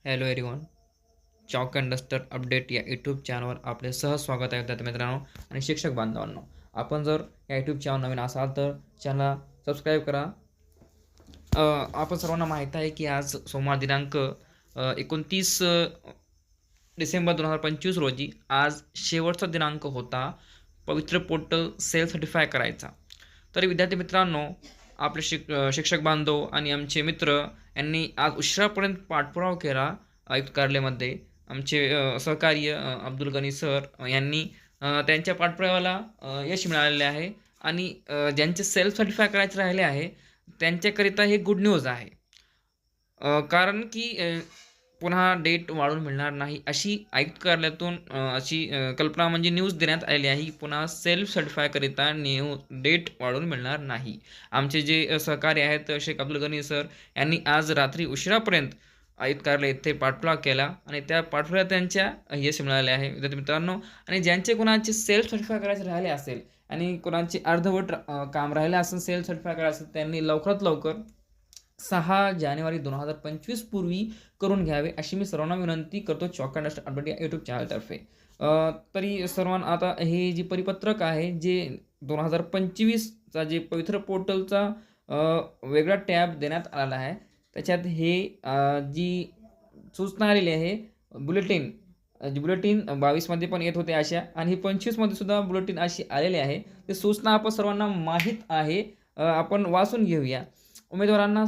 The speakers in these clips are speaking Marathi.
Hello everyone. Chalk and duster update या यूट्यूब चॅनलवर आपले सहज स्वागत आहे विद्यार्थी मित्रांनो आणि शिक्षक बांधवांनो. आपण जर या यूट्यूब चॅनल नवीन असाल तर चॅनलला सबस्क्राईब करा. आपण सर्वांना माहीत आहे की आज सोमवार दिनांक 29 डिसेंबर 2025 रोजी आज शेवटचा दिनांक होता पवित्र पोर्टल सेल्फ सर्टिफाय करायचा. तर विद्यार्थी मित्रांनो, आपले शिक्षक बांधव आणि आमचे मित्र यांनी आज उशिरापर्यंत पाठपुरावा केला आयुक्त कार्यालयामध्ये. आमचे सहकार्य अब्दुल गनी सर यांनी त्यांच्या पाठपुराव्याला यश मिळालेले आहे आणि ज्यांचे सेल्फ सर्टिफाय करायचे राहिले आहे त्यांच्याकरिता हे गुड न्यूज आहे. कारण की पुन्हा डेट वाढवून मिळणार नाही अशी आयुक्त कार्यालयातून अशी कल्पना म्हणजे न्यूज देण्यात आलेली आहे. पुन्हा सेल्फ सर्टिफायकरिता डेट वाढवून मिळणार नाही. आमचे जे सहकारी आहेत शेख अब्दुल गनी सर यांनी आज रात्री उशिरापर्यंत आयुक्त कार्यालय येथे पाठपुरावा केला आणि त्या पाठपुराव्यात त्यांच्या यश मिळाले आहे विद्यार्थी मित्रांनो. आणि ज्यांचे कोणाचे सेल्फ सर्टिफाय करायचे राहिले असेल आणि कोणाचे अर्धवट काम राहिले असेल सेल्फ सर्टिफाय करायचं असेल त्यांनी लवकरात लवकर 6 जानेवारी 2025 पूर्वी करून घ्यावे अशी मी सर्वांना विनंती करतो चॉक अँड डस्टर अपडेट या यूट्यूब चॅनलतर्फे. तरी सर्वांना आता हे जे परिपत्रक आहे जे 2025चा जे पवित्र पोर्टलचा वेगळा टॅब देण्यात आलेला आहे त्याच्यात हे जी सूचना आलेली आहे बुलेटिन, जी बुलेटिन 22मध्ये पण येत होते अशा आणि 25मध्ये सुद्धा बुलेटिन अशी आलेली आहे. ते सूचना आपण सर्वांना माहीत आहे. आपण वाचून घेऊया. उमेदवारांना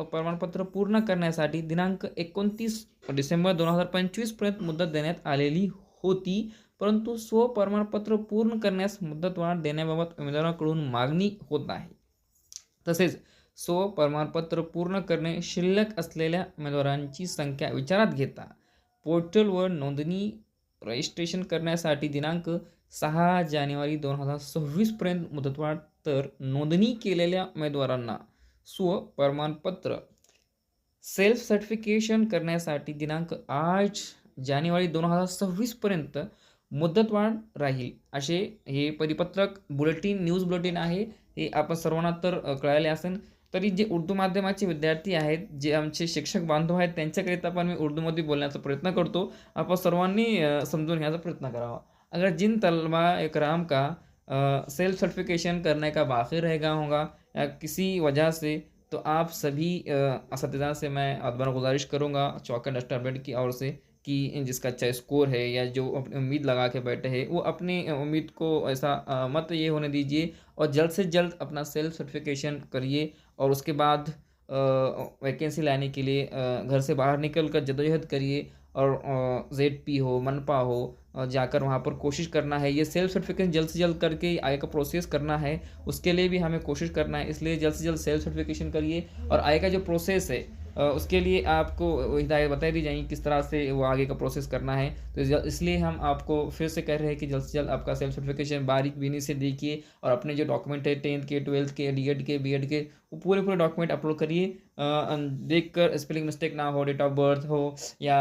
प्रमाणपत्र पूर्ण करण्यासाठी दिनांक 29 डिसेंबर 2025 पर्यंत मुदत देण्यात आलेली होती, परंतु प्रमाणपत्र पूर्ण करण्यास मुदतवाढ देण्याबाबत उमेदवारांकडून मागणी होत आहे. तसेच प्रमाणपत्र पूर्ण करणे शिल्लक असलेल्या उमेदवारांची संख्या विचारात घेता पोर्टलवर नोंदणी रजिस्ट्रेशन करण्यासाठी दिनांक 6 जानेवारी 2026 पर्यंत मुदतवाढ, तर नोंदणी केलेल्या उमेदवारांना प्रमाणपत्र सेल्फ सर्टिफिकेशन करण्यासाठी दिनांक 8 जानेवारी 2026 पर्यंत मुदतवाढ राहील असे हे परिपत्रक न्यूज बुलेटिन आहे. हे आपण सर्वांना तर कळाले असेल. तरी जे उर्दू माध्यमाचे विद्यार्थी आहेत, जे आमचे शिक्षक बांधव आहेत त्यांच्याकरिता पण मी उर्दूमध्ये बोलण्याचा प्रयत्न करतो. आपण सर्वांनी समजून घ्यायचा प्रयत्न करावा. अगर जिन तलबा इकराम का सेल्फ सर्टिफिकेशन करने का बाकी रह गया होगा या किसी वजह से, तो आप सभी असातिज़ा से मैं अदबाना गुजारिश करूँगा चॉक एंड डस्टर अपडेट की ओर से कि जिसका अच्छा स्कोर है या जो अपनी उम्मीद लगा के बैठे हैं वो अपनी उम्मीद को ऐसा मत ये होने दीजिए और जल्द से जल्द अपना सेल्फ सर्टिफिकेशन करिए और उसके बाद वैकेंसी लाने के लिए घर से बाहर निकल कर जद्दोजहद करिए और ZP हो, मनपा हो, जाकर वहाँ पर कोशिश करना है। ये सेल्फ सर्टिफिकेशन जल्द से जल्द करके आगे का प्रोसेस करना है, उसके लिए भी हमें कोशिश करना है। इसलिए जल्द से जल्द सेल्फ सर्टिफिकेशन करिए और आगे का जो प्रोसेस है उसके लिए आपको हिदायत बता दी जाएंगी किस तरह से वो आगे का प्रोसेस करना है। तो इसलिए हम आपको फिर से कह रहे हैं कि जल्द से जल्द आपका सेल्फ सर्टिफिकेशन बारीक बीनी से देखिए और अपने जो डॉक्यूमेंट है 10th के, 12th के, D.Ed के, B.Ed के, वो पूरे डॉक्यूमेंट अपलोड करिए। देख कर स्पेलिंग मिस्टेक ना हो, डेट ऑफ बर्थ हो या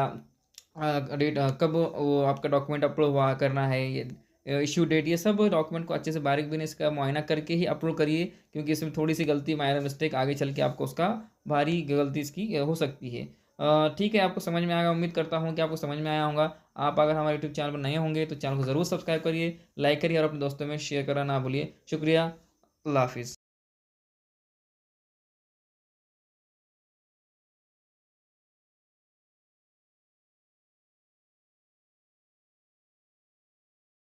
डेट कब वो आपका डॉक्यूमेंट अपलोड हुआ करना है, ये इशू डेट, ये सब डॉक्यूमेंट को अच्छे से बारीक बीनी इसका मुआयना करके ही अपलोड करिए, क्योंकि इसमें थोड़ी सी गलती माइनर मिस्टेक आगे चल के आपको उसका भारी गलती इसकी हो सकती है। ठीक है, आपको समझ में आएगा। उम्मीद करता हूँ कि आपको समझ में आया होगा। आप अगर हमारे यूट्यूब चैनल पर नए होंगे तो चैनल को ज़रूर सब्सक्राइब करिए, लाइक करिए और अपने दोस्तों में शेयर करना ना भूलिए। शुक्रिया, अल्लाह हाफिज़।